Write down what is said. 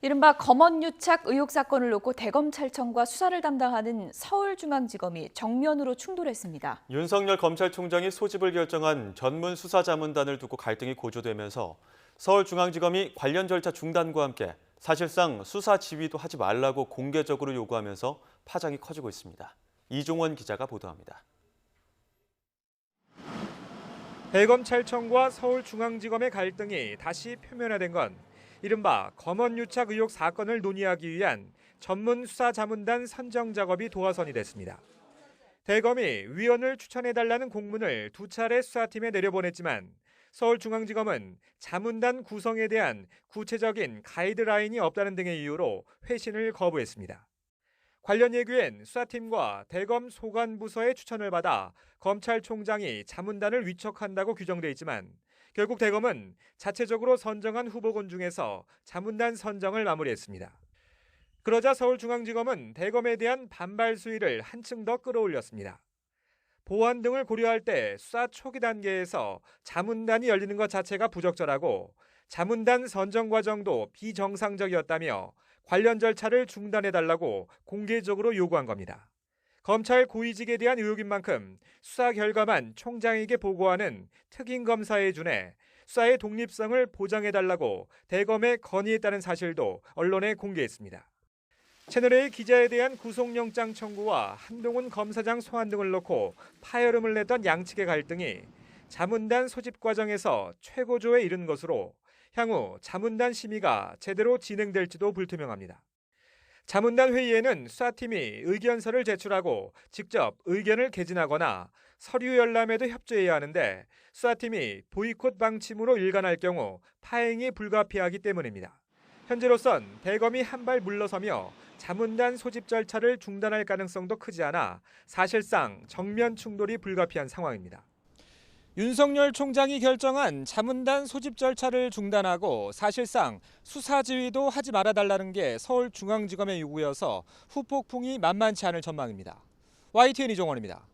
이른바 검언유착 의혹 사건을 놓고 대검찰청과 수사를 담당하는 서울중앙지검이 정면으로 충돌했습니다. 윤석열 검찰총장이 소집을 결정한 전문 수사자문단을 두고 갈등이 고조되면서 서울중앙지검이 관련 절차 중단과 함께 사실상 수사 지휘도 하지 말라고 공개적으로 요구하면서 파장이 커지고 있습니다. 이종원 기자가 보도합니다. 대검찰청과 서울중앙지검의 갈등이 다시 표면화된 건 이른바 검언유착 의혹 사건을 논의하기 위한 전문 수사자문단 선정 작업이 도화선이 됐습니다. 대검이 위원을 추천해달라는 공문을 두 차례 수사팀에 내려보냈지만 서울중앙지검은 자문단 구성에 대한 구체적인 가이드라인이 없다는 등의 이유로 회신을 거부했습니다. 관련 예규엔 수사팀과 대검 소관부서의 추천을 받아 검찰총장이 자문단을 위촉한다고 규정돼 있지만 결국 대검은 자체적으로 선정한 후보군 중에서 자문단 선정을 마무리했습니다. 그러자 서울중앙지검은 대검에 대한 반발 수위를 한층 더 끌어올렸습니다. 보안 등을 고려할 때 수사 초기 단계에서 자문단이 열리는 것 자체가 부적절하고 자문단 선정 과정도 비정상적이었다며 관련 절차를 중단해달라고 공개적으로 요구한 겁니다. 검찰 고위직에 대한 의혹인 만큼 수사 결과만 총장에게 보고하는 특임검사에 준해 수사의 독립성을 보장해달라고 대검에 건의했다는 사실도 언론에 공개했습니다. 채널A 기자에 대한 구속영장 청구와 한동훈 검사장 소환 등을 놓고 파열음을 냈던 양측의 갈등이 자문단 소집 과정에서 최고조에 이른 것으로 향후 자문단 심의가 제대로 진행될지도 불투명합니다. 자문단 회의에는 수사팀이 의견서를 제출하고 직접 의견을 개진하거나 서류 열람에도 협조해야 하는데 수사팀이 보이콧 방침으로 일관할 경우 파행이 불가피하기 때문입니다. 현재로선 대검이 한 발 물러서며 자문단 소집 절차를 중단할 가능성도 크지 않아 사실상 정면 충돌이 불가피한 상황입니다. 윤석열 총장이 결정한 자문단 소집 절차를 중단하고 사실상 수사 지휘도 하지 말아달라는 게 서울중앙지검의 요구여서 후폭풍이 만만치 않을 전망입니다. YTN 이종원입니다.